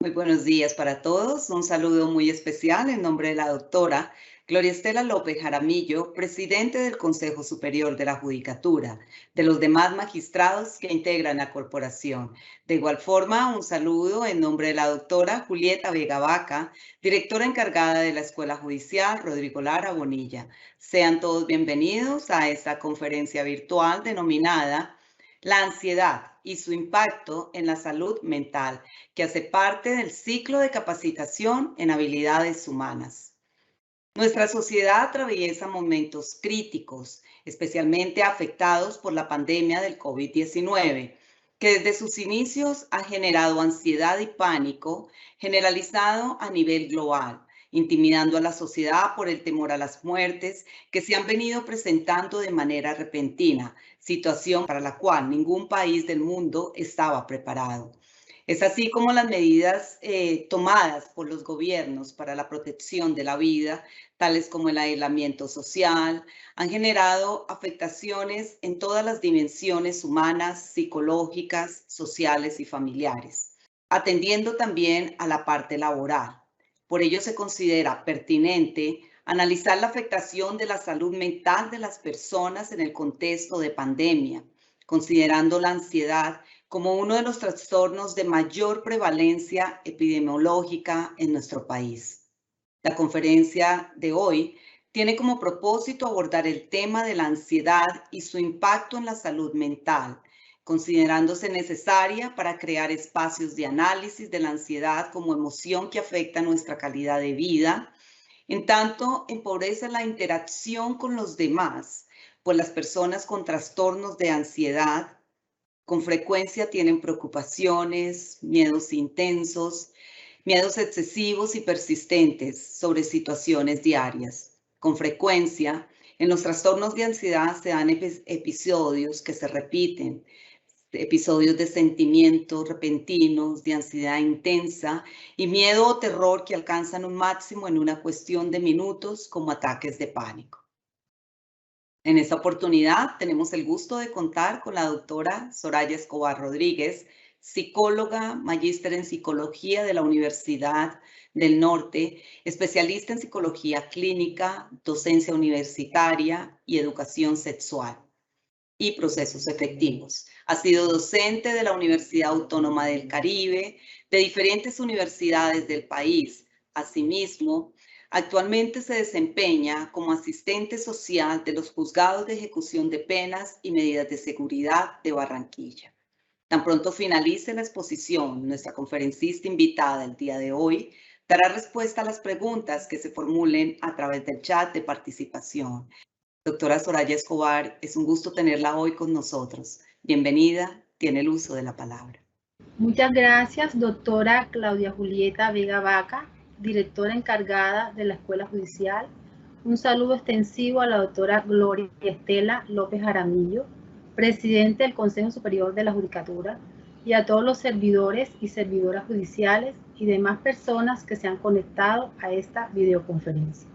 Muy buenos días para todos. Un saludo muy especial en nombre de la doctora Gloria Estela López Jaramillo, presidente del Consejo Superior de la Judicatura, de los demás magistrados que integran la corporación. De igual forma, un saludo en nombre de la doctora Julieta Vega Vaca, directora encargada de la Escuela Judicial Rodrigo Lara Bonilla. Sean todos bienvenidos a esta conferencia virtual denominada La ansiedad y su impacto en la salud mental, que hace parte del ciclo de capacitación en habilidades humanas. Nuestra sociedad atraviesa momentos críticos, especialmente afectados por la pandemia del COVID-19, que desde sus inicios ha generado ansiedad y pánico generalizado a nivel global, intimidando a la sociedad por el temor a las muertes que se han venido presentando de manera repentina, situación para la cual ningún país del mundo estaba preparado. Es así como las medidas tomadas por los gobiernos para la protección de la vida, tales como el aislamiento social, han generado afectaciones en todas las dimensiones humanas, psicológicas, sociales y familiares, atendiendo también a la parte laboral. Por ello se considera pertinente analizar la afectación de la salud mental de las personas en el contexto de pandemia, considerando la ansiedad como uno de los trastornos de mayor prevalencia epidemiológica en nuestro país. La conferencia de hoy tiene como propósito abordar el tema de la ansiedad y su impacto en la salud mental, considerándose necesaria para crear espacios de análisis de la ansiedad como emoción que afecta nuestra calidad de vida, en tanto empobrece la interacción con los demás, pues las personas con trastornos de ansiedad con frecuencia tienen preocupaciones, miedos intensos, miedos excesivos y persistentes sobre situaciones diarias. Con frecuencia, en los trastornos de ansiedad se dan episodios que se repiten, episodios de sentimientos repentinos, de ansiedad intensa y miedo o terror que alcanzan un máximo en una cuestión de minutos como ataques de pánico. En esta oportunidad tenemos el gusto de contar con la doctora Soraya Escobar Rodríguez, psicóloga, magíster en psicología de la Universidad del Norte, especialista en psicología clínica, docencia universitaria y educación sexual y procesos efectivos. Ha sido docente de la Universidad Autónoma del Caribe, de diferentes universidades del país. Asimismo, actualmente se desempeña como asistente social de los juzgados de ejecución de penas y medidas de seguridad de Barranquilla. Tan pronto finalice la exposición, nuestra conferencista invitada el día de hoy dará respuesta a las preguntas que se formulen a través del chat de participación. Doctora Soraya Escobar, es un gusto tenerla hoy con nosotros. Bienvenida, tiene el uso de la palabra. Muchas gracias, doctora Claudia Julieta Vega Vaca, directora encargada de la Escuela Judicial. Un saludo extensivo a la doctora Gloria Estela López Jaramillo, presidente del Consejo Superior de la Judicatura, y a todos los servidores y servidoras judiciales y demás personas que se han conectado a esta videoconferencia.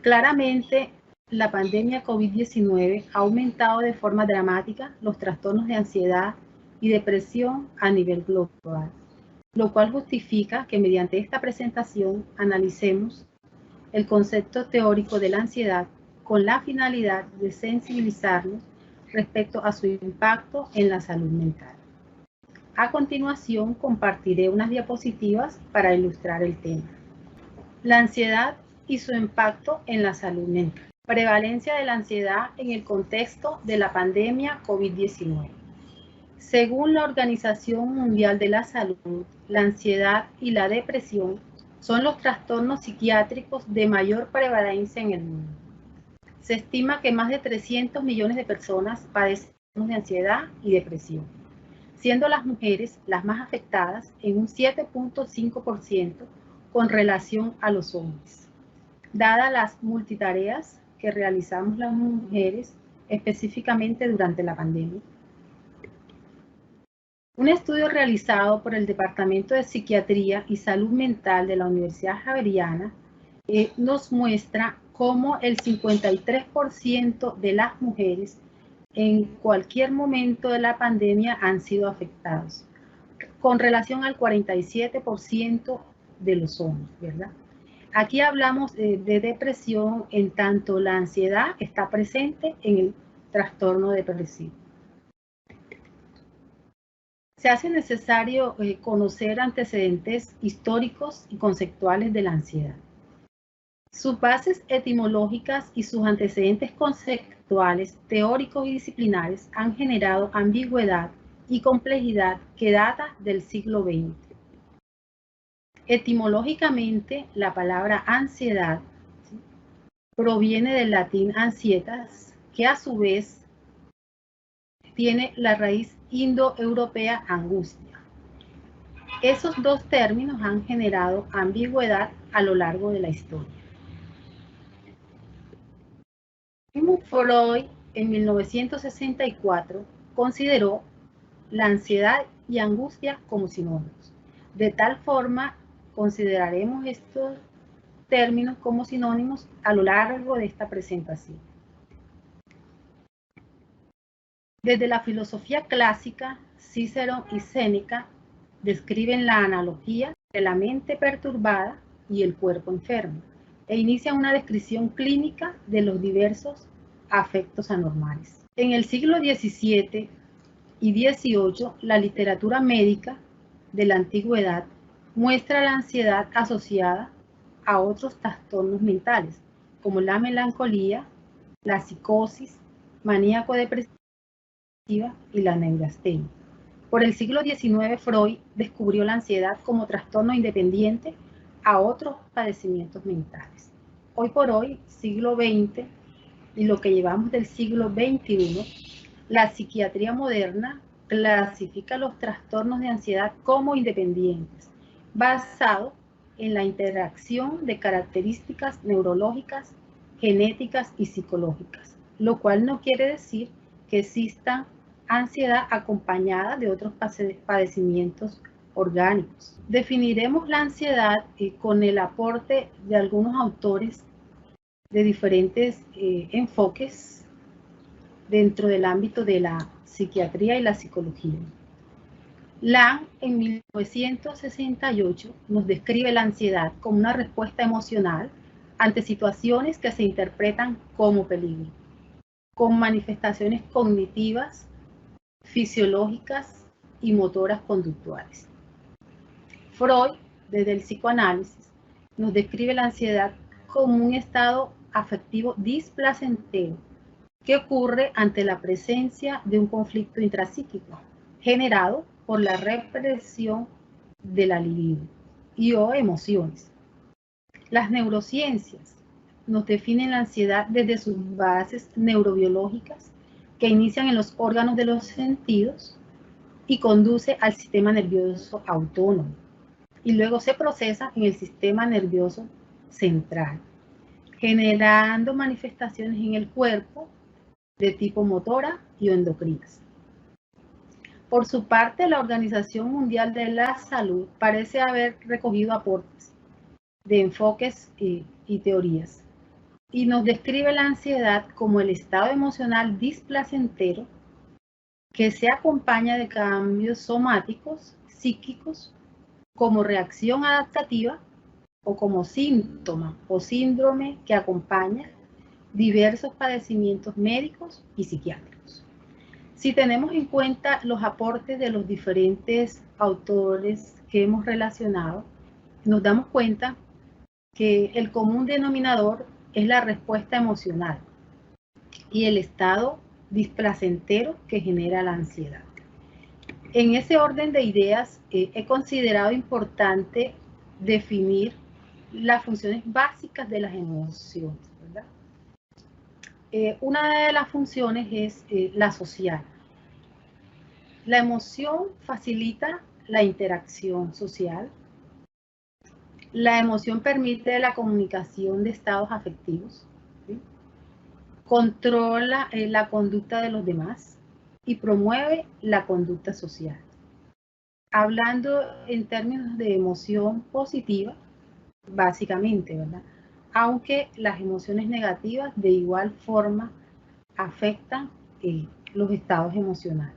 Claramente, la pandemia COVID-19 ha aumentado de forma dramática los trastornos de ansiedad y depresión a nivel global, lo cual justifica que mediante esta presentación analicemos el concepto teórico de la ansiedad con la finalidad de sensibilizarnos respecto a su impacto en la salud mental. A continuación, compartiré unas diapositivas para ilustrar el tema. La ansiedad y su impacto en la salud mental. Prevalencia de la ansiedad en el contexto de la pandemia COVID-19. Según la Organización Mundial de la Salud, la ansiedad y la depresión son los trastornos psiquiátricos de mayor prevalencia en el mundo. Se estima que más de 300 millones de personas padecen de ansiedad y depresión, siendo las mujeres las más afectadas en un 7.5% con relación a los hombres. Dadas las multitareas que realizamos las mujeres, específicamente durante la pandemia. Un estudio realizado por el Departamento de Psiquiatría y Salud Mental de la Universidad Javeriana nos muestra cómo el 53% de las mujeres en cualquier momento de la pandemia han sido afectados, con relación al 47% de los hombres, ¿verdad? Aquí hablamos de depresión en tanto la ansiedad está presente en el trastorno depresivo. Se hace necesario conocer antecedentes históricos y conceptuales de la ansiedad. Sus bases etimológicas y sus antecedentes conceptuales, teóricos y disciplinares han generado ambigüedad y complejidad que data del siglo XX. Etimológicamente, la palabra ansiedad proviene del latín ansietas, que a su vez tiene la raíz indoeuropea angustia. Esos dos términos han generado ambigüedad a lo largo de la historia. Sigmund Freud, en 1964, consideró la ansiedad y angustia como sinónimos. De tal forma, consideraremos estos términos como sinónimos a lo largo de esta presentación. Desde la filosofía clásica, Cícero y Séneca describen la analogía de la mente perturbada y el cuerpo enfermo e inician una descripción clínica de los diversos afectos anormales. En el siglo XVII y XVIII, la literatura médica de la antigüedad muestra la ansiedad asociada a otros trastornos mentales, como la melancolía, la psicosis, maníaco-depresiva y la neurastenia. Por el siglo XIX, Freud descubrió la ansiedad como trastorno independiente a otros padecimientos mentales. Hoy por hoy, siglo XX y lo que llevamos del siglo XXI, la psiquiatría moderna clasifica los trastornos de ansiedad como independientes, basado en la interacción de características neurológicas, genéticas y psicológicas, lo cual no quiere decir que exista ansiedad acompañada de otros padecimientos orgánicos. Definiremos la ansiedad con el aporte de algunos autores de diferentes enfoques dentro del ámbito de la psiquiatría y la psicología. Lang, en 1968, nos describe la ansiedad como una respuesta emocional ante situaciones que se interpretan como peligro, con manifestaciones cognitivas, fisiológicas y motoras conductuales. Freud, desde el psicoanálisis, nos describe la ansiedad como un estado afectivo displacentero que ocurre ante la presencia de un conflicto intrapsíquico generado por la represión de la libido y o emociones. Las neurociencias nos definen la ansiedad desde sus bases neurobiológicas que inician en los órganos de los sentidos y conduce al sistema nervioso autónomo y luego se procesa en el sistema nervioso central, generando manifestaciones en el cuerpo de tipo motora y endocrinas. Por su parte, la Organización Mundial de la Salud parece haber recogido aportes de enfoques y teorías y nos describe la ansiedad como el estado emocional displacentero que se acompaña de cambios somáticos, psíquicos, como reacción adaptativa o como síntoma o síndrome que acompaña diversos padecimientos médicos y psiquiátricos. Si tenemos en cuenta los aportes de los diferentes autores que hemos relacionado, nos damos cuenta que el común denominador es la respuesta emocional y el estado displacentero que genera la ansiedad. En ese orden de ideas, he considerado importante definir las funciones básicas de las emociones, ¿verdad? Una de las funciones es la social. La emoción facilita la interacción social. La emoción permite la comunicación de estados afectivos, ¿sí? Controla la conducta de los demás y promueve la conducta social. Hablando en términos de emoción positiva, básicamente, ¿verdad? Aunque las emociones negativas de igual forma afectan los estados emocionales.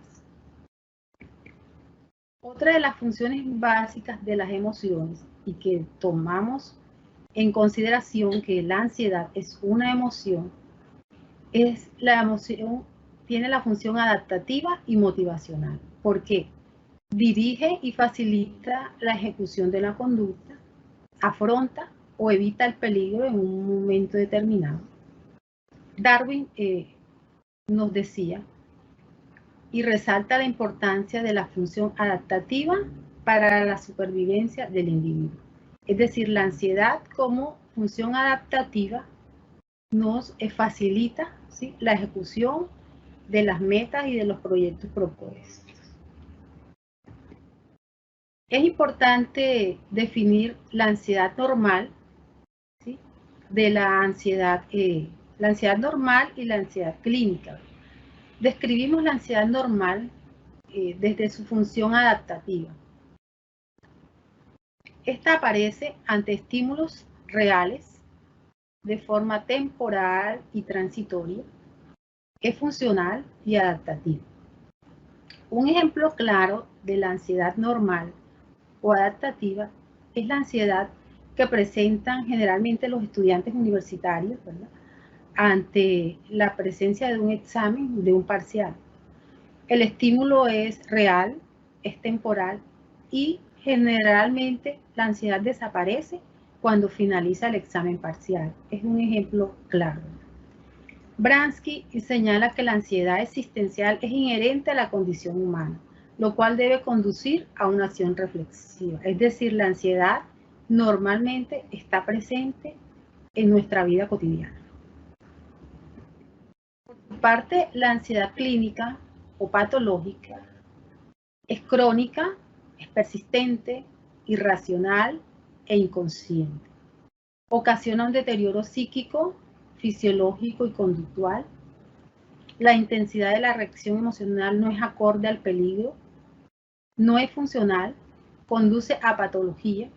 Otra de las funciones básicas de las emociones y que tomamos en consideración que la ansiedad es una emoción, es la emoción, tiene la función adaptativa y motivacional. ¿Por qué? Dirige y facilita la ejecución de la conducta, afronta o evita el peligro en un momento determinado. Darwin nos decía y resalta la importancia de la función adaptativa para la supervivencia del individuo. Es decir, la ansiedad como función adaptativa nos facilita, ¿sí?, la ejecución de las metas y de los proyectos propuestos. Es importante definir la ansiedad normal, ¿sí?, de la ansiedad normal y la ansiedad clínica. Describimos la ansiedad normal desde su función adaptativa. Esta aparece ante estímulos reales de forma temporal y transitoria. Es funcional y adaptativa. Un ejemplo claro de la ansiedad normal o adaptativa es la ansiedad que presentan generalmente los estudiantes universitarios, ¿verdad?, ante la presencia de un examen, de un parcial. El estímulo es real, es temporal y generalmente la ansiedad desaparece cuando finaliza el examen parcial. Es un ejemplo claro. Bransky señala que la ansiedad existencial es inherente a la condición humana, lo cual debe conducir a una acción reflexiva. Es decir, la ansiedad normalmente está presente en nuestra vida cotidiana. Por su parte, la ansiedad clínica o patológica es crónica, es persistente, irracional e inconsciente. Ocasiona un deterioro psíquico, fisiológico y conductual. La intensidad de la reacción emocional no es acorde al peligro, no es funcional, conduce a patología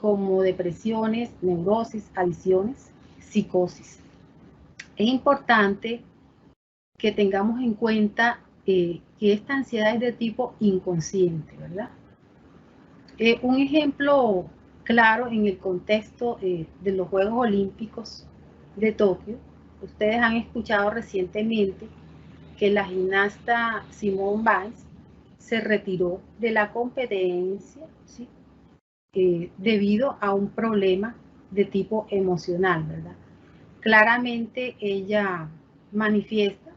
como depresiones, neurosis, adicciones, psicosis. Es importante que tengamos en cuenta que esta ansiedad es de tipo inconsciente, ¿verdad? Un ejemplo claro en el contexto de los Juegos Olímpicos de Tokio, ustedes han escuchado recientemente que la gimnasta Simone Biles se retiró de la competencia, ¿sí?, debido a un problema de tipo emocional, ¿verdad? Claramente ella manifiesta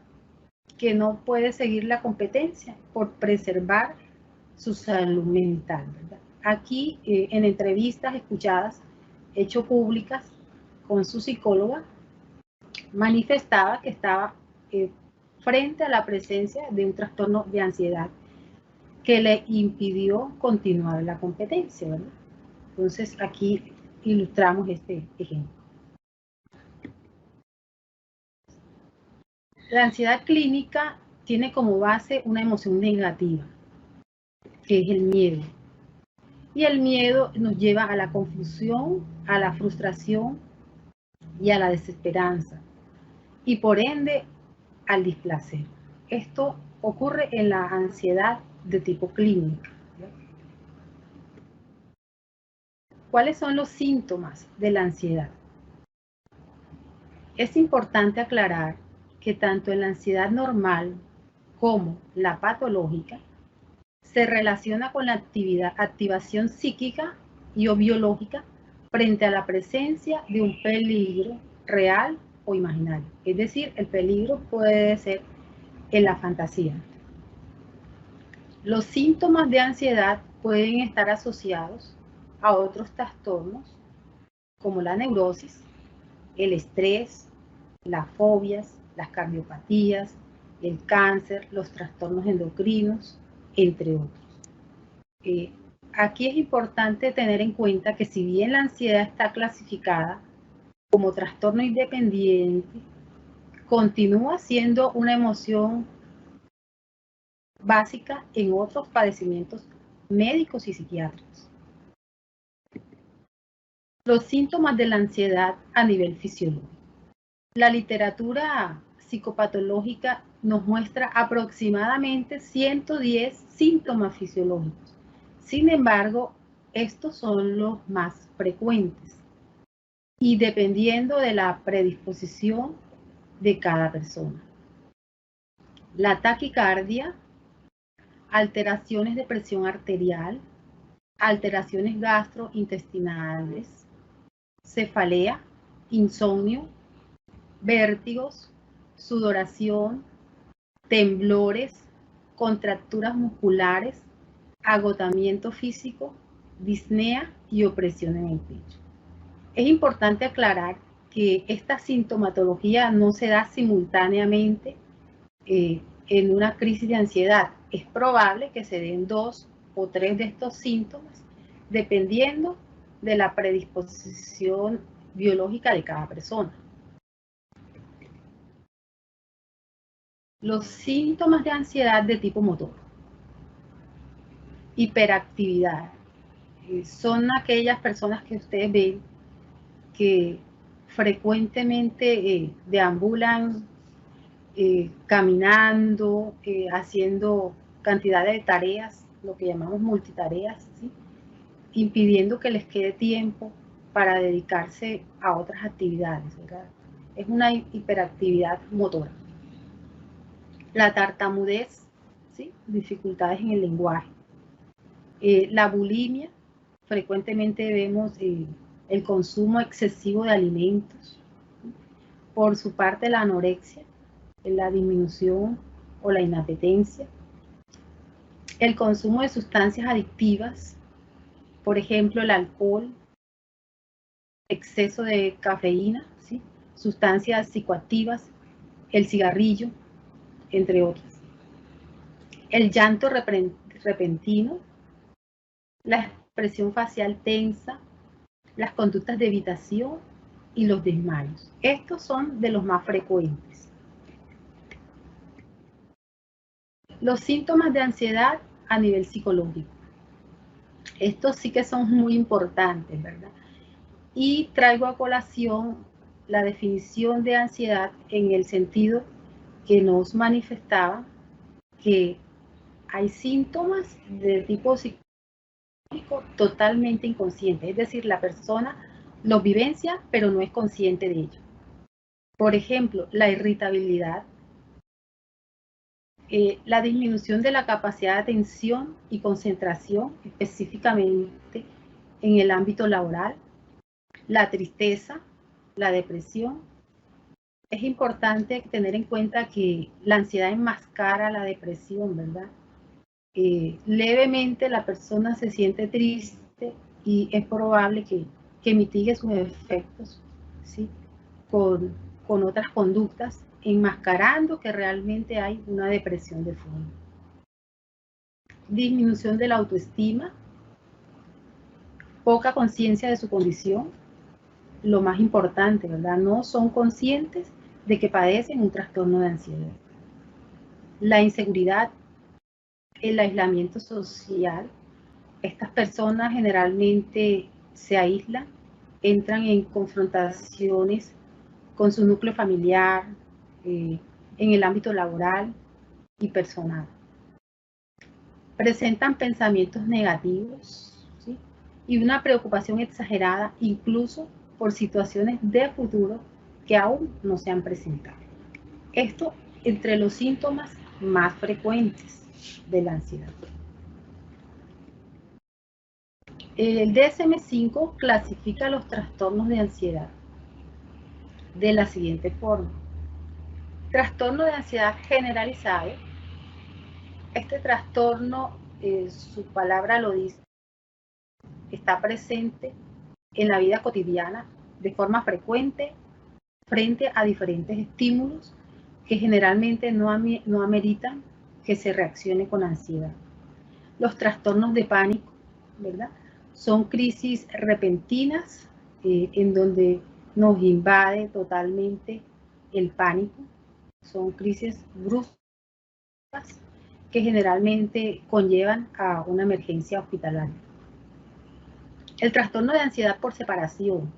que no puede seguir la competencia por preservar su salud mental, ¿verdad? Aquí, en entrevistas escuchadas, hecho públicas con su psicóloga, manifestaba que estaba frente a la presencia de un trastorno de ansiedad que le impidió continuar la competencia, ¿verdad? Entonces, aquí ilustramos este ejemplo. La ansiedad clínica tiene como base una emoción negativa, que es el miedo. Y el miedo nos lleva a la confusión, a la frustración y a la desesperanza. Y por ende, al displacer. Esto ocurre en la ansiedad de tipo clínica. ¿Cuáles son los síntomas de la ansiedad? Es importante aclarar que tanto en la ansiedad normal como la patológica se relaciona con la activación psíquica y o biológica frente a la presencia de un peligro real o imaginario. Es decir, el peligro puede ser en la fantasía. Los síntomas de ansiedad pueden estar asociados a otros trastornos como la neurosis, el estrés, las fobias, las cardiopatías, el cáncer, los trastornos endocrinos, entre otros. Aquí es importante tener en cuenta que si bien la ansiedad está clasificada como trastorno independiente, continúa siendo una emoción básica en otros padecimientos médicos y psiquiátricos. Los síntomas de la ansiedad a nivel fisiológico. La literatura psicopatológica nos muestra aproximadamente 110 síntomas fisiológicos. Sin embargo, estos son los más frecuentes y dependiendo de la predisposición de cada persona. La taquicardia, alteraciones de presión arterial, alteraciones gastrointestinales, cefalea, insomnio, vértigos, sudoración, temblores, contracturas musculares, agotamiento físico, disnea y opresión en el pecho. Es importante aclarar que esta sintomatología no se da simultáneamente en una crisis de ansiedad. Es probable que se den 2 o 3 de estos síntomas dependiendo de la predisposición biológica de cada persona. Los síntomas de ansiedad de tipo motor. Hiperactividad. Son aquellas personas que ustedes ven que frecuentemente deambulan caminando, haciendo cantidad de tareas, lo que llamamos multitareas, ¿sí? Impidiendo que les quede tiempo para dedicarse a otras actividades, ¿verdad? Es una hiperactividad motora. La tartamudez, ¿sí? Dificultades en el lenguaje. La bulimia, frecuentemente vemos el consumo excesivo de alimentos. Por su parte, la anorexia, la disminución o la inapetencia. El consumo de sustancias adictivas, por ejemplo, el alcohol, exceso de cafeína, ¿sí? Sustancias psicoactivas, el cigarrillo, entre otras. El llanto repentino, la expresión facial tensa, las conductas de evitación y los desmayos. Estos son de los más frecuentes. Los síntomas de ansiedad a nivel psicológico. Estos sí que son muy importantes, ¿verdad? Y traigo a colación la definición de ansiedad en el sentido que nos manifestaba que hay síntomas de tipo psicológico totalmente inconsciente, es decir, la persona los vivencia pero no es consciente de ello. Por ejemplo, la irritabilidad, la disminución de la capacidad de atención y concentración, específicamente en el ámbito laboral, la tristeza, la depresión. Es importante tener en cuenta que la ansiedad enmascara la depresión, ¿verdad? Levemente la persona se siente triste y es probable que mitigue sus efectos, ¿sí? con otras conductas, enmascarando que realmente hay una depresión de fondo. Disminución de la autoestima, poca conciencia de su condición, lo más importante, ¿verdad? No son conscientes de que padecen un trastorno de ansiedad. La inseguridad, el aislamiento social. Estas personas generalmente se aíslan, entran en confrontaciones con su núcleo familiar, en el ámbito laboral y personal. Presentan pensamientos negativos, ¿sí? Y una preocupación exagerada, incluso por situaciones de futuro que aún no se han presentado. Esto entre los síntomas más frecuentes de la ansiedad. El DSM-5 clasifica los trastornos de ansiedad de la siguiente forma. Trastorno de ansiedad generalizado. Este trastorno, su palabra lo dice, está presente en la vida cotidiana de forma frecuente frente a diferentes estímulos que generalmente no ameritan que se reaccione con ansiedad. Los trastornos de pánico, ¿verdad? Son crisis repentinas en donde nos invade totalmente el pánico. Son crisis bruscas que generalmente conllevan a una emergencia hospitalaria. El trastorno de ansiedad por separación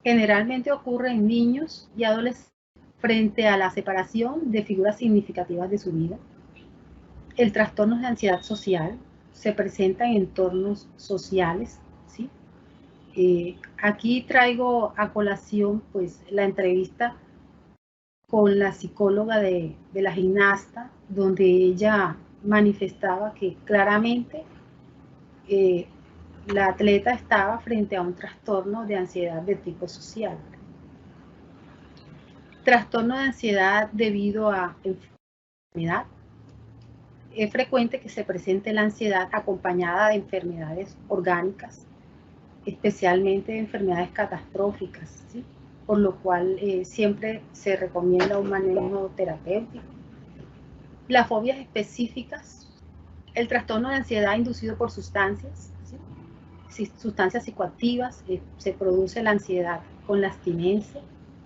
generalmente ocurre en niños y adolescentes frente a la separación de figuras significativas de su vida. El trastorno de ansiedad social se presenta en entornos sociales, ¿sí? Aquí traigo a colación pues la entrevista con la psicóloga de la gimnasta, donde ella manifestaba que claramente la atleta estaba frente a un trastorno de ansiedad de tipo social. Trastorno de ansiedad debido a enfermedad. Es frecuente que se presente la ansiedad acompañada de enfermedades orgánicas, especialmente de enfermedades catastróficas, ¿sí? Por lo cual siempre se recomienda un manejo terapéutico. Las fobias específicas, el trastorno de ansiedad inducido por sustancias, ¿sí? Sustancias psicoactivas, se produce la ansiedad con la abstinencia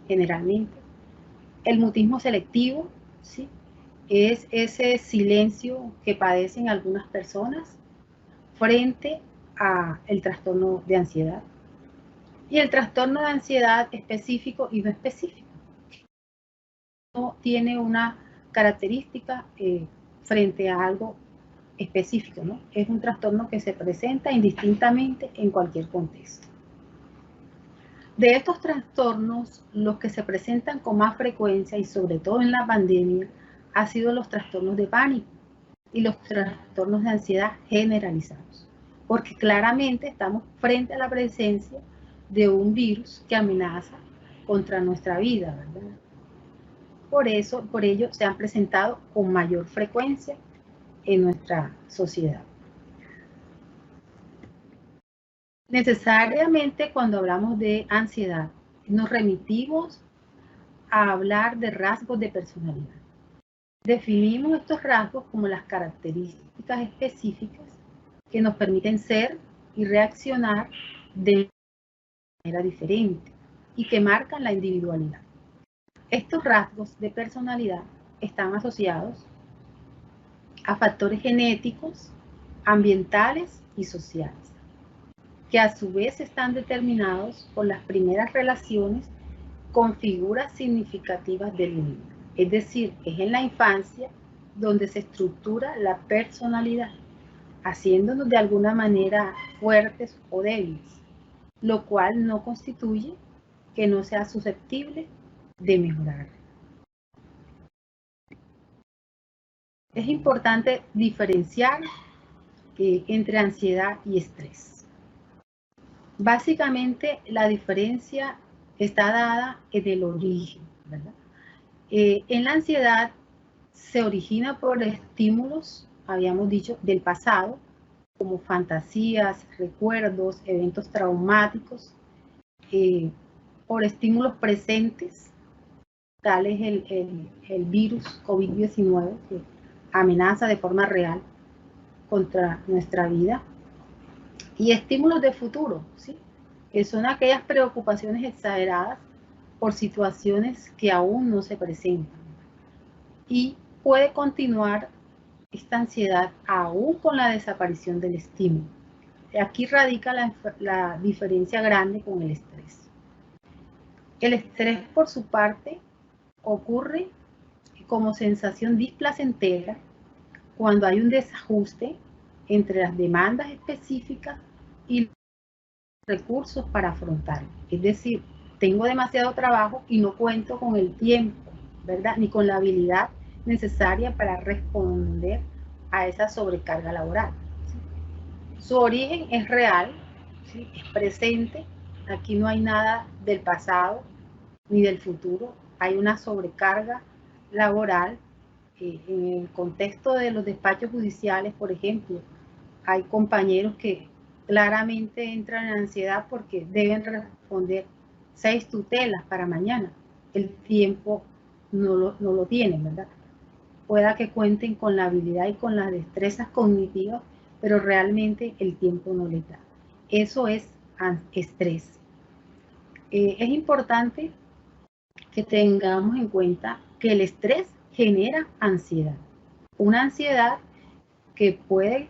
generalmente. El mutismo selectivo, ¿sí? Es ese silencio que padecen algunas personas frente al trastorno de ansiedad. Y el trastorno de ansiedad específico y no específico. No tiene una característica frente a algo específico, ¿no? Es un trastorno que se presenta indistintamente en cualquier contexto. De estos trastornos, los que se presentan con más frecuencia y sobre todo en la pandemia, han sido los trastornos de pánico y los trastornos de ansiedad generalizados, porque claramente estamos frente a la presencia de un virus que amenaza contra nuestra vida, ¿verdad? Por ello se han presentado con mayor frecuencia en nuestra sociedad. Necesariamente cuando hablamos de ansiedad, nos remitimos a hablar de rasgos de personalidad. Definimos estos rasgos como las características específicas que nos permiten ser y reaccionar de manera diferente y que marcan la individualidad. Estos rasgos de personalidad están asociados a factores genéticos, ambientales y sociales, que a su vez están determinados por las primeras relaciones con figuras significativas del niño. Es decir, es en la infancia donde se estructura la personalidad, haciéndonos de alguna manera fuertes o débiles, lo cual no constituye que no sea susceptible de mejorar. Es importante diferenciar entre ansiedad y estrés. Básicamente, la diferencia está dada en el origen, ¿verdad? En la ansiedad se origina por estímulos, habíamos dicho, del pasado, como fantasías, recuerdos, eventos traumáticos, por estímulos presentes, tales el virus COVID-19, que amenaza de forma real contra nuestra vida, y estímulos de futuro, ¿sí? Que son aquellas preocupaciones exageradas por situaciones que aún no se presentan. Y puede continuar esta ansiedad aún con la desaparición del estímulo. Aquí radica la diferencia grande con el estrés. El estrés, por su parte, ocurre como sensación displacentera cuando hay un desajuste entre las demandas específicas y los recursos para afrontarlo. Es decir, tengo demasiado trabajo y no cuento con el tiempo, ¿verdad? Ni con la habilidad necesaria para responder a esa sobrecarga laboral. ¿Sí? Su origen es real, ¿sí? Es presente. Aquí no hay nada del pasado ni del futuro. Hay una sobrecarga laboral. En el contexto de los despachos judiciales, por ejemplo, hay compañeros que claramente entran en ansiedad porque deben responder 6 tutelas para mañana. El tiempo no lo tienen, ¿verdad? Pueda que cuenten con la habilidad y con las destrezas cognitivas, pero realmente el tiempo no les da. Eso es estrés. Es importante que tengamos en cuenta que el estrés genera ansiedad. Una ansiedad que puede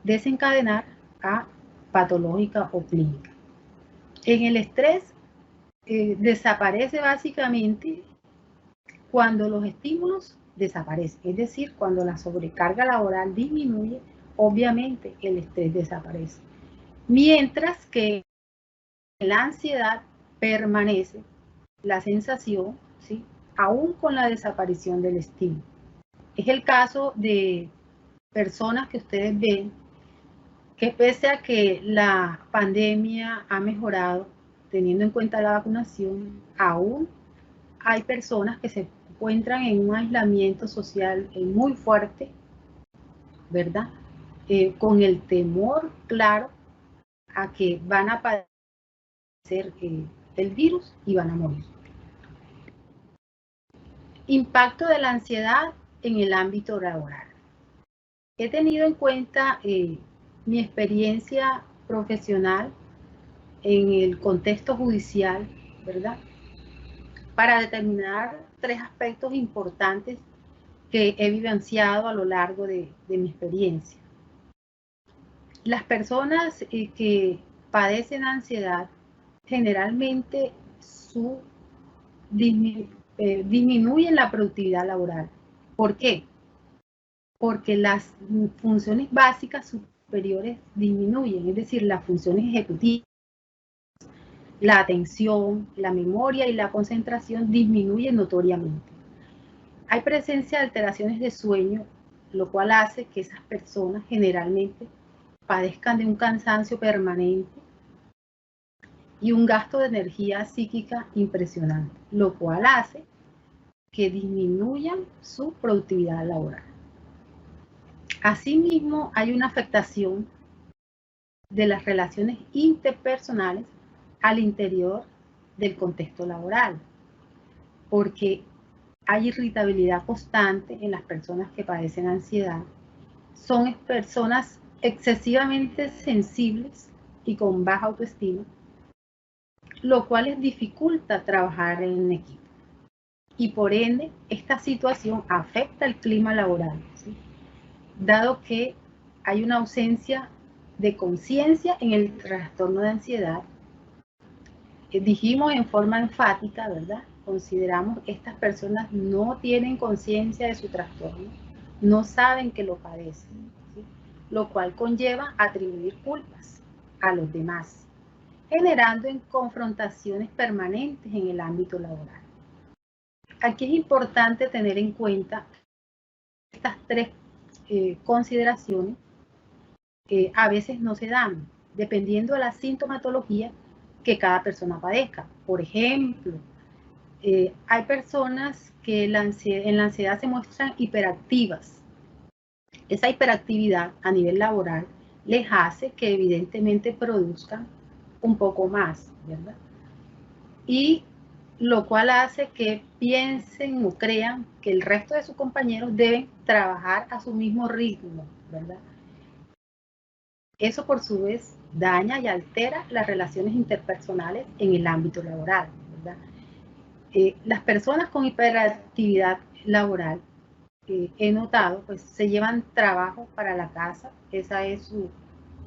desencadenar a patológica o clínica. En el estrés desaparece básicamente cuando los estímulos desaparecen, es decir, cuando la sobrecarga laboral disminuye, obviamente el estrés desaparece. Mientras que la ansiedad permanece, la sensación, ¿sí?, aún con la desaparición del estímulo. Es el caso de personas que ustedes ven que pese a que la pandemia ha mejorado, teniendo en cuenta la vacunación, aún hay personas que se encuentran en un aislamiento social muy fuerte, ¿verdad? Con el temor claro a que van a padecer el virus y van a morir. Impacto de la ansiedad en el ámbito laboral. He tenido en cuenta mi experiencia profesional en el contexto judicial, ¿verdad?, para determinar 3 aspectos importantes que he vivenciado a lo largo de mi experiencia. Las personas que padecen ansiedad, generalmente disminuyen la productividad laboral. ¿Por qué? Porque las funciones básicas superiores disminuyen, es decir, las funciones ejecutivas, la atención, la memoria y la concentración disminuyen notoriamente. Hay presencia de alteraciones de sueño, lo cual hace que esas personas generalmente padezcan de un cansancio permanente y un gasto de energía psíquica impresionante, lo cual hace que disminuyan su productividad laboral. Asimismo, hay una afectación de las relaciones interpersonales al interior del contexto laboral, porque hay irritabilidad constante en las personas que padecen ansiedad. Son personas excesivamente sensibles y con baja autoestima, lo cual les dificulta trabajar en equipo. Y por ende, esta situación afecta el clima laboral, ¿sí?, dado que hay una ausencia de conciencia en el trastorno de ansiedad. Dijimos en forma enfática, ¿verdad? Consideramos que estas personas no tienen conciencia de su trastorno, no saben que lo padecen, ¿sí?, lo cual conlleva atribuir culpas a los demás, generando en confrontaciones permanentes en el ámbito laboral. Aquí es importante tener en cuenta estas 3 consideraciones. A veces no se dan, dependiendo de la sintomatología que cada persona padezca. Por ejemplo, hay personas que en la ansiedad se muestran hiperactivas. Esa hiperactividad a nivel laboral les hace que evidentemente produzcan un poco más, ¿verdad? Y lo cual hace que piensen o crean que el resto de sus compañeros deben trabajar a su mismo ritmo, ¿verdad? Eso por su vez daña y altera las relaciones interpersonales en el ámbito laboral, ¿verdad? Las personas con hiperactividad laboral, he notado, pues se llevan trabajo para la casa, esa es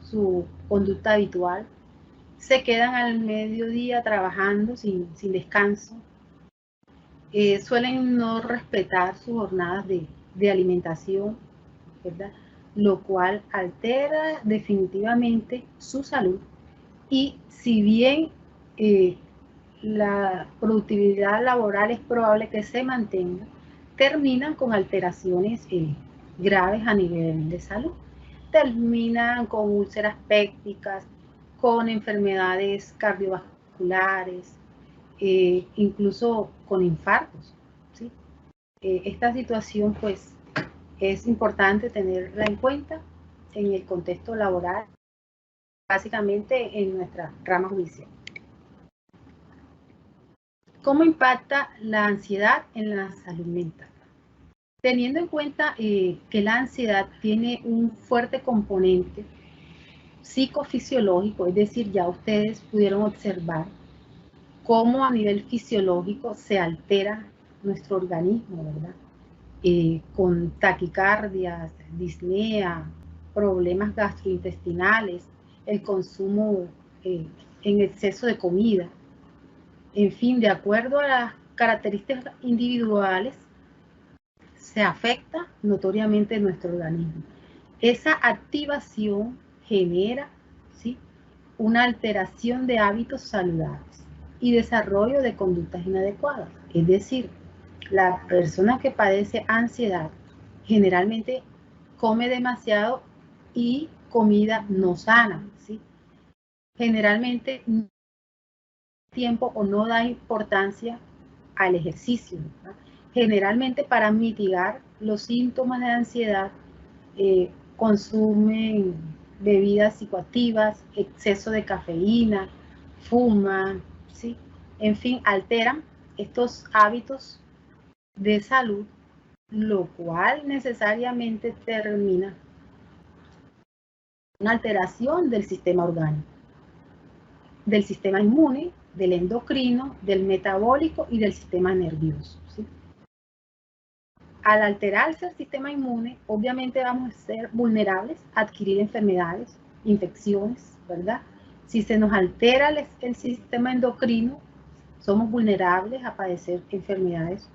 su conducta habitual. Se quedan al mediodía trabajando sin descanso. Suelen no respetar sus jornadas de alimentación, ¿verdad?, lo cual altera definitivamente su salud. Y si bien la productividad laboral es probable que se mantenga, terminan con alteraciones graves a nivel de salud. Terminan con úlceras pépticas, con enfermedades cardiovasculares, incluso con infartos, ¿sí? Esta situación pues es importante tenerla en cuenta en el contexto laboral, básicamente en nuestra rama judicial. ¿Cómo impacta la ansiedad en la salud mental? Teniendo en cuenta que la ansiedad tiene un fuerte componente psicofisiológico, es decir, ya ustedes pudieron observar cómo a nivel fisiológico se altera nuestro organismo, ¿verdad? Con taquicardias, disnea, problemas gastrointestinales, el consumo en exceso de comida. En fin, de acuerdo a las características individuales se afecta notoriamente nuestro organismo. Esa activación genera, ¿sí?, una alteración de hábitos saludables y desarrollo de conductas inadecuadas. Es decir, la persona que padece ansiedad generalmente come demasiado y comida no sana, ¿sí? Generalmente no da tiempo o no da importancia al ejercicio, ¿verdad? Generalmente para mitigar los síntomas de ansiedad consumen bebidas psicoactivas, exceso de cafeína, fuman, ¿sí? En fin, alteran estos hábitos de salud, lo cual necesariamente termina una alteración del sistema orgánico, del sistema inmune, del endocrino, del metabólico y del sistema nervioso, ¿sí? Al alterarse el sistema inmune, obviamente vamos a ser vulnerables a adquirir enfermedades, infecciones, ¿verdad? Si se nos altera el sistema endocrino, somos vulnerables a padecer enfermedades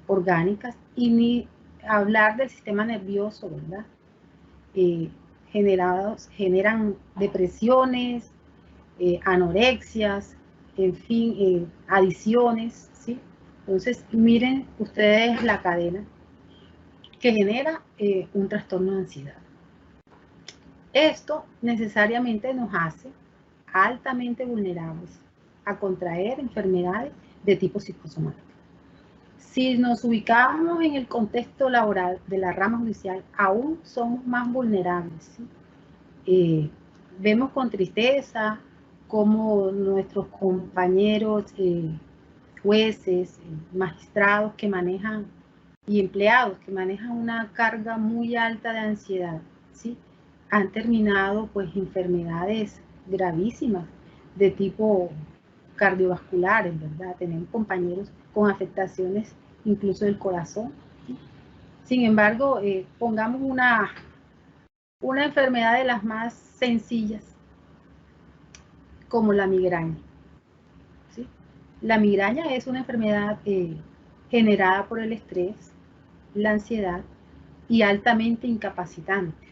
orgánicas y ni hablar del sistema nervioso, ¿verdad? Generan depresiones, anorexias, en fin, adicciones, ¿sí? Entonces, miren ustedes la cadena que genera un trastorno de ansiedad. Esto necesariamente nos hace altamente vulnerables a contraer enfermedades de tipo psicosomático. Si nos ubicamos en el contexto laboral de la rama judicial, aún somos más vulnerables, ¿sí? Vemos con tristeza cómo nuestros compañeros jueces, magistrados que manejan y empleados que manejan una carga muy alta de ansiedad, ¿sí?, han terminado pues enfermedades gravísimas de tipo cardiovasculares, ¿verdad? Tenemos compañeros con afectaciones incluso del corazón, ¿sí? Sin embargo, pongamos una enfermedad de las más sencillas, como la migraña, ¿sí? La migraña es una enfermedad generada por el estrés, la ansiedad y altamente incapacitante.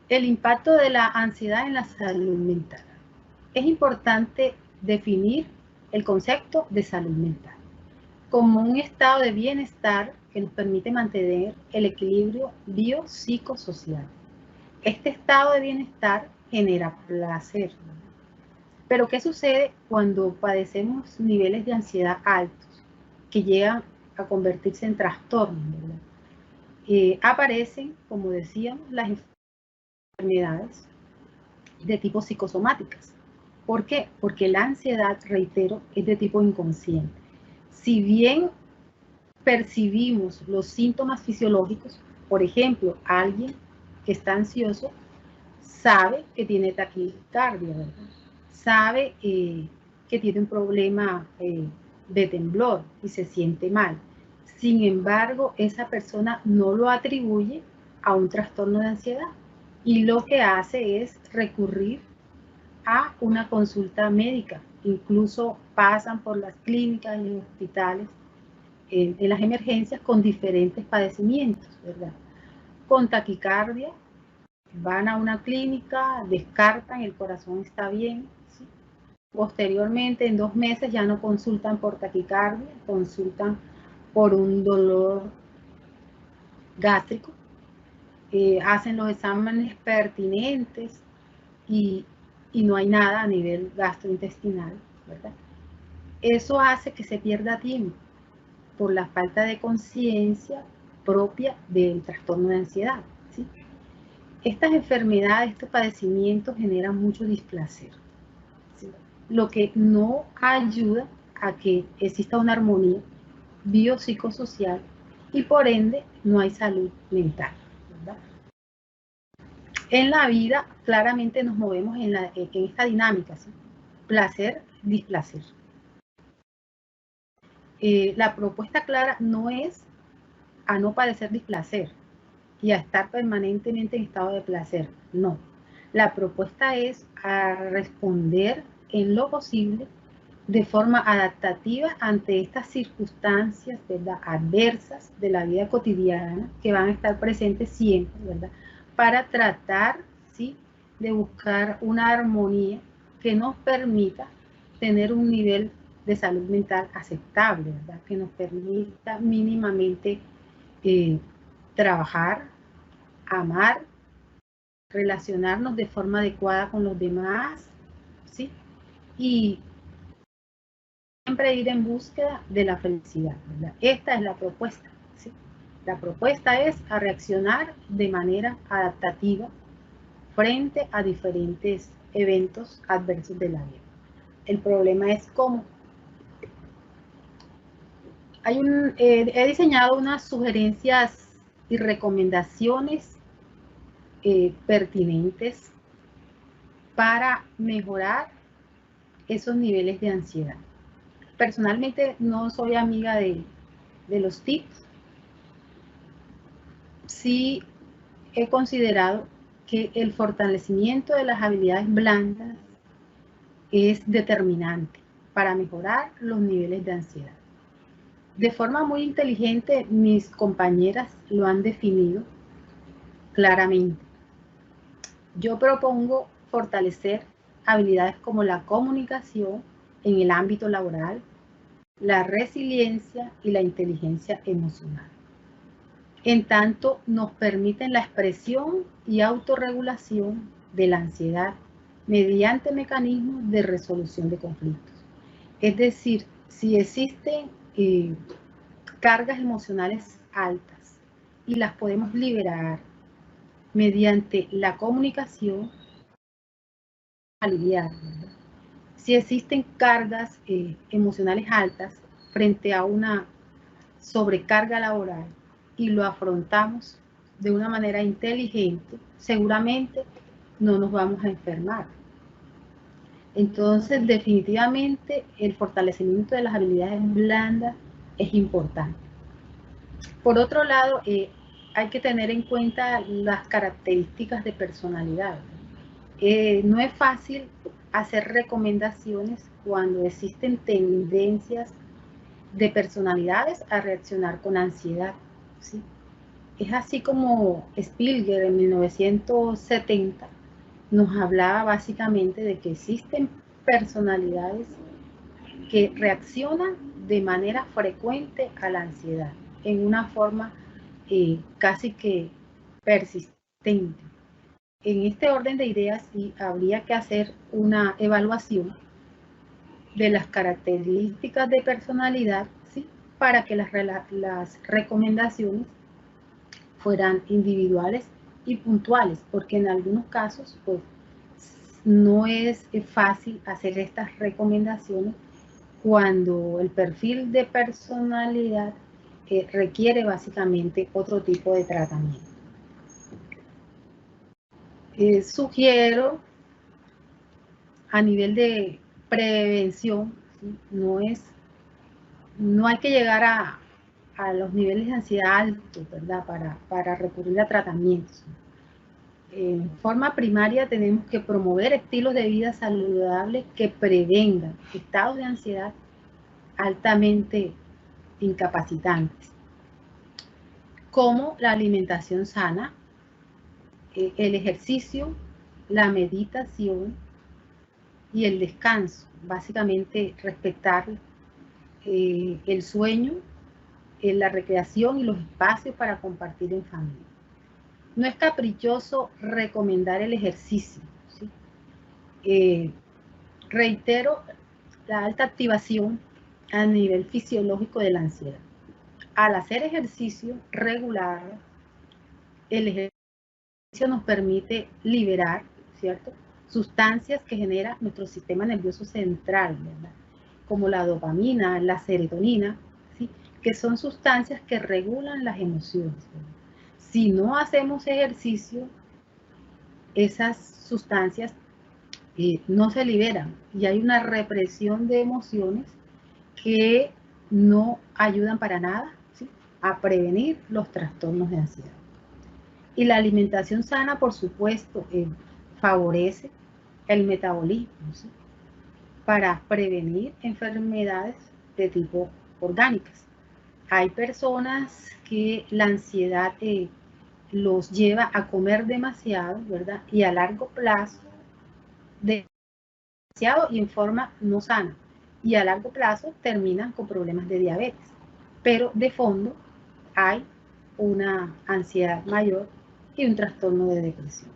El impacto de la ansiedad en la salud mental. Es importante definir el concepto de salud mental como un estado de bienestar que nos permite mantener el equilibrio biopsicosocial. Este estado de bienestar genera placer. Pero ¿qué sucede cuando padecemos niveles de ansiedad altos que llegan a convertirse en trastornos, ¿verdad? Aparecen, como decíamos, las enfermedades de tipo psicosomáticas. ¿Por qué? Porque la ansiedad, reitero, es de tipo inconsciente. Si bien percibimos los síntomas fisiológicos, por ejemplo, alguien que está ansioso sabe que tiene taquicardia, ¿verdad? Sabe que tiene un problema de temblor y se siente mal. Sin embargo, esa persona no lo atribuye a un trastorno de ansiedad y lo que hace es recurrir a una consulta médica. Incluso pasan por las clínicas y hospitales en las emergencias con diferentes padecimientos, ¿verdad? Con taquicardia, van a una clínica, descartan, el corazón está bien, ¿sí? Posteriormente, en 2 meses ya no consultan por taquicardia, consultan por un dolor gástrico, hacen los exámenes pertinentes y no hay nada a nivel gastrointestinal, ¿verdad? Eso hace que se pierda tiempo por la falta de conciencia propia del trastorno de ansiedad, ¿sí? Estas enfermedades, estos padecimientos generan mucho displacer, ¿sí?, lo que no ayuda a que exista una armonía biopsicosocial y por ende no hay salud mental, ¿verdad? En la vida claramente nos movemos en esta dinámica, ¿sí? Placer, displacer. La propuesta clara no es a no padecer displacer y a estar permanentemente en estado de placer, no. La propuesta es a responder en lo posible de forma adaptativa ante estas circunstancias, ¿verdad?, adversas de la vida cotidiana que van a estar presentes siempre, ¿verdad?, para tratar, ¿sí?, de buscar una armonía que nos permita tener un nivel de salud mental aceptable, ¿verdad?, que nos permita mínimamente trabajar, amar, relacionarnos de forma adecuada con los demás, ¿sí?, y siempre ir en búsqueda de la felicidad, ¿verdad? Esta es la propuesta, ¿sí? La propuesta es a reaccionar de manera adaptativa frente a diferentes eventos adversos de la vida. El problema es cómo. He diseñado unas sugerencias y recomendaciones pertinentes para mejorar esos niveles de ansiedad. Personalmente no soy amiga de los tips. Sí he considerado que el fortalecimiento de las habilidades blandas es determinante para mejorar los niveles de ansiedad. De forma muy inteligente, mis compañeras lo han definido claramente. Yo propongo fortalecer habilidades como la comunicación en el ámbito laboral, la resiliencia y la inteligencia emocional. En tanto, nos permiten la expresión y autorregulación de la ansiedad mediante mecanismos de resolución de conflictos. Es decir, si existen cargas emocionales altas y las podemos liberar mediante la comunicación, aliviar, ¿verdad? Si existen cargas emocionales altas frente a una sobrecarga laboral y lo afrontamos de una manera inteligente, seguramente no nos vamos a enfermar. Entonces, definitivamente, el fortalecimiento de las habilidades blandas es importante. Por otro lado, hay que tener en cuenta las características de personalidad. No es fácil hacer recomendaciones cuando existen tendencias de personalidades a reaccionar con ansiedad, ¿sí? Es así como Spielberg en 1970 nos hablaba básicamente de que existen personalidades que reaccionan de manera frecuente a la ansiedad, en una forma casi que persistente. En este orden de ideas, sí, habría que hacer una evaluación de las características de personalidad, ¿sí?, para que las recomendaciones fueran individuales y puntuales, porque en algunos casos pues, no es fácil hacer estas recomendaciones cuando el perfil de personalidad requiere básicamente otro tipo de tratamiento. Sugiero a nivel de prevención, ¿sí?, no hay que llegar a los niveles de ansiedad altos, ¿verdad?, para recurrir a tratamientos. En forma primaria tenemos que promover estilos de vida saludables que prevengan estados de ansiedad altamente incapacitantes, como la alimentación sana, el ejercicio, la meditación y el descanso. Básicamente respetar el sueño, la recreación y los espacios para compartir en familia. No es caprichoso recomendar el ejercicio, ¿sí? Reitero la alta activación a nivel fisiológico de la ansiedad. Al hacer ejercicio regular, el ejercicio nos permite liberar, ¿cierto?, sustancias que genera nuestro sistema nervioso central, ¿verdad?, como la dopamina, la serotonina, ¿sí?, que son sustancias que regulan las emociones, ¿verdad? Si no hacemos ejercicio, esas sustancias no se liberan y hay una represión de emociones que no ayudan para nada, ¿sí?, a prevenir los trastornos de ansiedad. Y la alimentación sana, por supuesto, favorece el metabolismo, ¿sí?, para prevenir enfermedades de tipo orgánicas. Hay personas que la ansiedad los lleva a comer demasiado, ¿verdad? Y a largo plazo, demasiado y en forma no sana. Y a largo plazo terminan con problemas de diabetes. Pero de fondo hay una ansiedad mayor y un trastorno de depresión.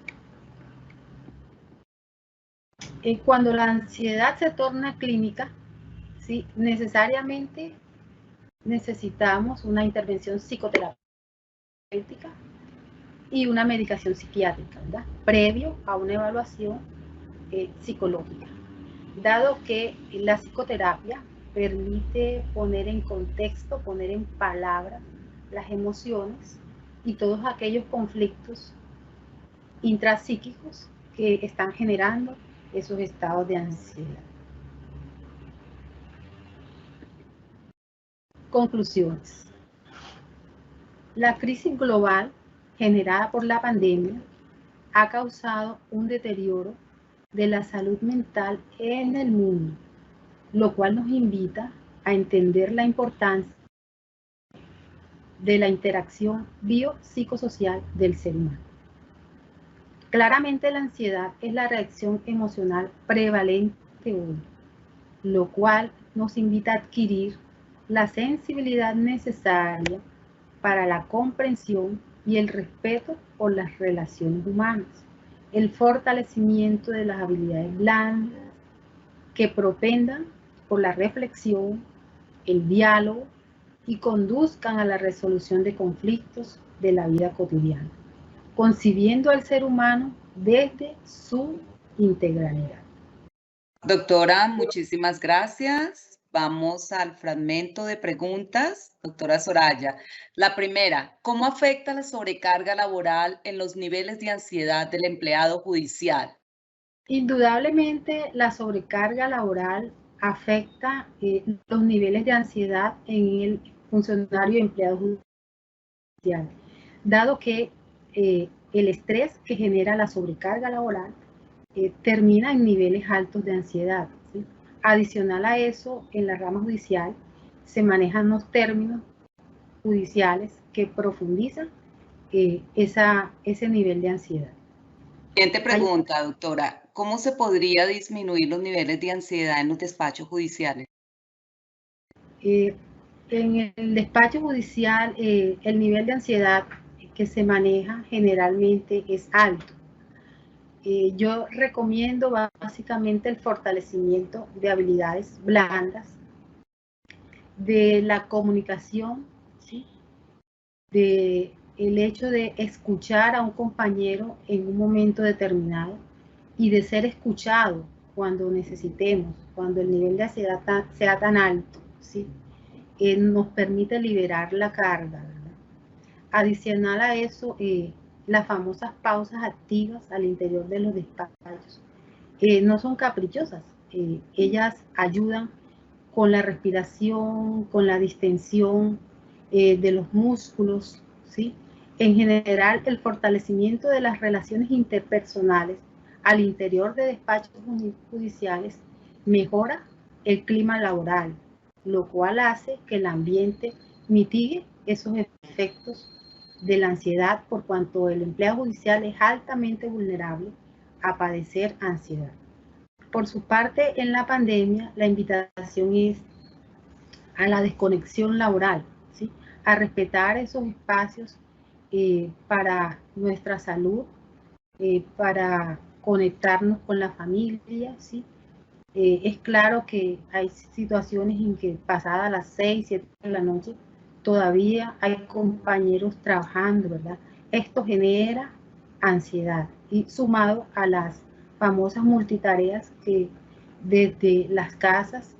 Cuando la ansiedad se torna clínica, ¿sí? Necesariamente necesitamos una intervención psicoterapéutica y una medicación psiquiátrica, ¿verdad? Previo a una evaluación psicológica. Dado que la psicoterapia permite poner en contexto, poner en palabras las emociones y todos aquellos conflictos intrapsíquicos que están generando esos estados de ansiedad. Conclusiones. La crisis global generada por la pandemia ha causado un deterioro de la salud mental en el mundo, lo cual nos invita a entender la importancia de la interacción biopsicosocial del ser humano. Claramente la ansiedad es la reacción emocional prevalente hoy, lo cual nos invita a adquirir la sensibilidad necesaria para la comprensión y el respeto por las relaciones humanas, el fortalecimiento de las habilidades blandas que propendan por la reflexión, el diálogo y conduzcan a la resolución de conflictos de la vida cotidiana, concibiendo al ser humano desde su integralidad. Doctora, muchísimas gracias. Vamos al fragmento de preguntas. Doctora Soraya, la primera, ¿cómo afecta la sobrecarga laboral en los niveles de ansiedad del empleado judicial? Indudablemente, la sobrecarga laboral afecta los niveles de ansiedad en el funcionario y empleado judicial, dado que el estrés que genera la sobrecarga laboral termina en niveles altos de ansiedad, ¿sí? Adicional a eso, en la rama judicial se manejan los términos judiciales que profundizan ese nivel de ansiedad. Siguiente pregunta, doctora. ¿Cómo se podría disminuir los niveles de ansiedad en los despachos judiciales? En el despacho judicial, el nivel de ansiedad que se maneja generalmente es alto. Yo recomiendo básicamente el fortalecimiento de habilidades blandas, de la comunicación, ¿sí? De el hecho de escuchar a un compañero en un momento determinado y de ser escuchado cuando necesitemos, cuando el nivel de ansiedad sea tan alto, ¿sí? Nos permite liberar la carga, ¿verdad? Adicional a eso, las famosas pausas activas al interior de los despachos no son caprichosas, ellas ayudan con la respiración, con la distensión de los músculos, ¿sí? En general, el fortalecimiento de las relaciones interpersonales al interior de despachos judiciales mejora el clima laboral, lo cual hace que el ambiente mitigue esos efectos de la ansiedad, por cuanto el empleado judicial es altamente vulnerable a padecer ansiedad. Por su parte, en la pandemia, la invitación es a la desconexión laboral, ¿sí? A respetar esos espacios para nuestra salud, para conectarnos con la familia, ¿sí? Es claro que hay situaciones en que pasadas las 6, 7 de la noche, todavía hay compañeros trabajando, ¿verdad? Esto genera ansiedad y sumado a las famosas multitareas que desde las casas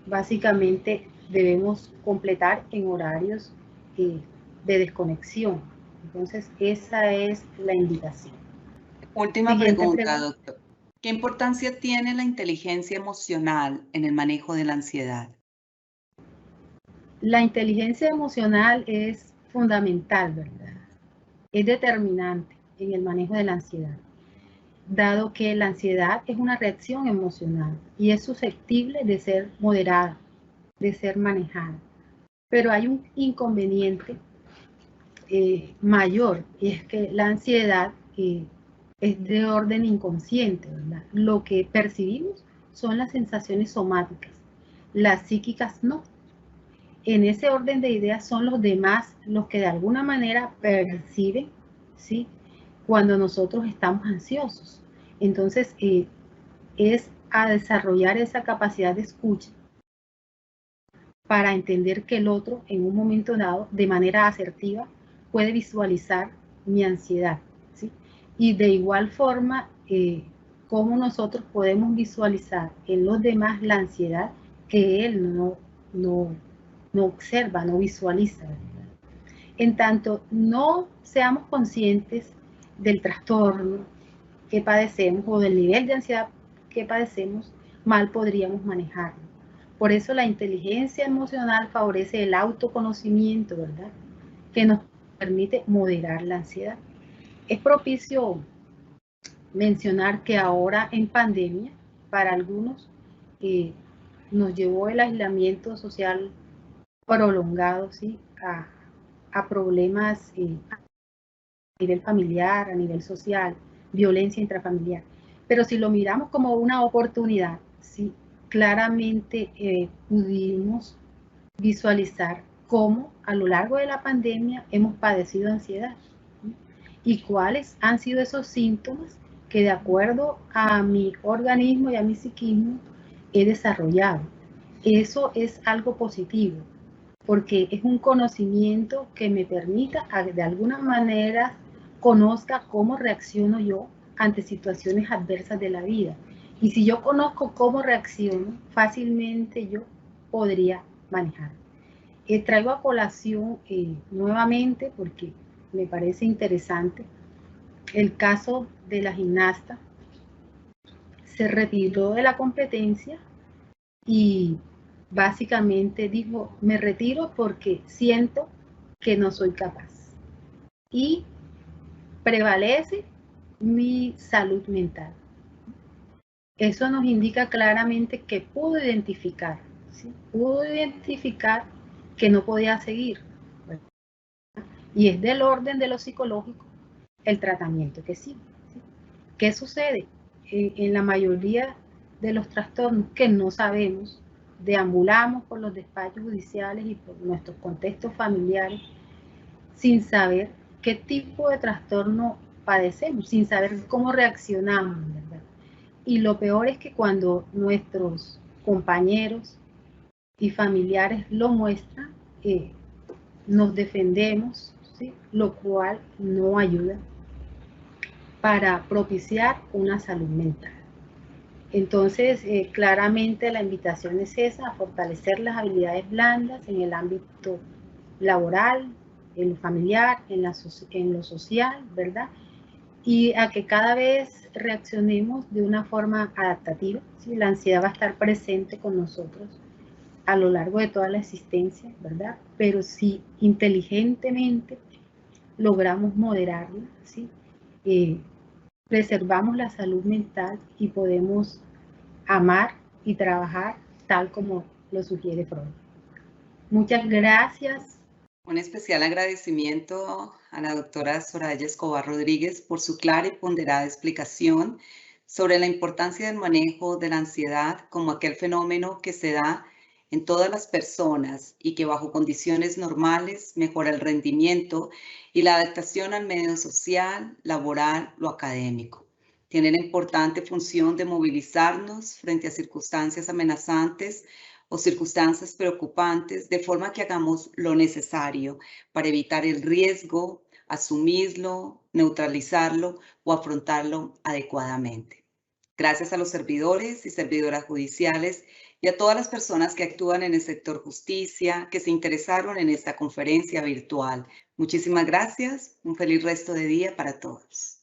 básicamente debemos completar en horarios de desconexión. Entonces, esa es la invitación. Última pregunta, doctor. ¿Qué importancia tiene la inteligencia emocional en el manejo de la ansiedad? La inteligencia emocional es fundamental, ¿verdad? Es determinante en el manejo de la ansiedad. dado que la ansiedad es una reacción emocional y es susceptible de ser moderada, de ser manejada. Pero hay un inconveniente mayor, y es que la ansiedad es de orden inconsciente, ¿verdad? Lo que percibimos son las sensaciones somáticas, las psíquicas no. En ese orden de ideas son los demás los que de alguna manera perciben, ¿sí?, cuando nosotros estamos ansiosos. Entonces, es a desarrollar esa capacidad de escucha para entender que el otro en un momento dado, de manera asertiva, puede visualizar mi ansiedad, ¿sí? Y de igual forma, cómo nosotros podemos visualizar en los demás la ansiedad que él no observa, no visualiza, ¿verdad? En tanto no seamos conscientes del trastorno que padecemos o del nivel de ansiedad que padecemos, mal podríamos manejarlo. Por eso la inteligencia emocional favorece el autoconocimiento, ¿verdad?, que nos permite moderar la ansiedad. Es propicio mencionar que ahora en pandemia, para algunos, nos llevó el aislamiento social prolongado, ¿sí?, a problemas a nivel familiar, a nivel social, violencia intrafamiliar. Pero si lo miramos como una oportunidad, ¿sí?, claramente pudimos visualizar cómo a lo largo de la pandemia hemos padecido ansiedad, ¿sí?, y cuáles han sido esos síntomas que de acuerdo a mi organismo y a mi psiquismo he desarrollado. Eso es algo positivo, porque es un conocimiento que me permita de alguna manera conozca cómo reacciono yo ante situaciones adversas de la vida. Y si yo conozco cómo reacciono, fácilmente yo podría manejar. Traigo a colación nuevamente, porque me parece interesante, el caso de la gimnasta. Se retiró de la competencia y básicamente dijo, me retiro porque siento que no soy capaz. Y prevalece mi salud mental. Eso nos indica claramente que pudo identificar, ¿sí?, pudo identificar que no podía seguir, ¿verdad? Y es del orden de lo psicológico el tratamiento que sigue, ¿sí? ¿Qué sucede? En la mayoría de los trastornos que no sabemos, deambulamos por los despachos judiciales y por nuestros contextos familiares sin saber qué tipo de trastorno padecemos, sin saber cómo reaccionamos, ¿verdad? Y lo peor es que cuando nuestros compañeros y familiares lo muestran, nos defendemos, ¿sí?, lo cual no ayuda para propiciar una salud mental. Entonces, claramente la invitación es esa, a fortalecer las habilidades blandas en el ámbito laboral, en lo familiar, en lo social, ¿verdad? Y a que cada vez reaccionemos de una forma adaptativa, ¿sí? La ansiedad va a estar presente con nosotros a lo largo de toda la existencia, ¿verdad? Pero si inteligentemente logramos moderarla, ¿sí?, preservamos la salud mental y podemos amar y trabajar tal como lo sugiere Freud. Muchas gracias. Un especial agradecimiento a la doctora Soraya Escobar Rodríguez por su clara y ponderada explicación sobre la importancia del manejo de la ansiedad como aquel fenómeno que se da en todas las personas y que bajo condiciones normales mejora el rendimiento y la adaptación al medio social, laboral o académico. Tiene la importante función de movilizarnos frente a circunstancias amenazantes o circunstancias preocupantes, de forma que hagamos lo necesario para evitar el riesgo, asumirlo, neutralizarlo o afrontarlo adecuadamente. Gracias a los servidores y servidoras judiciales y a todas las personas que actúan en el sector justicia, que se interesaron en esta conferencia virtual. Muchísimas gracias. Un feliz resto de día para todos.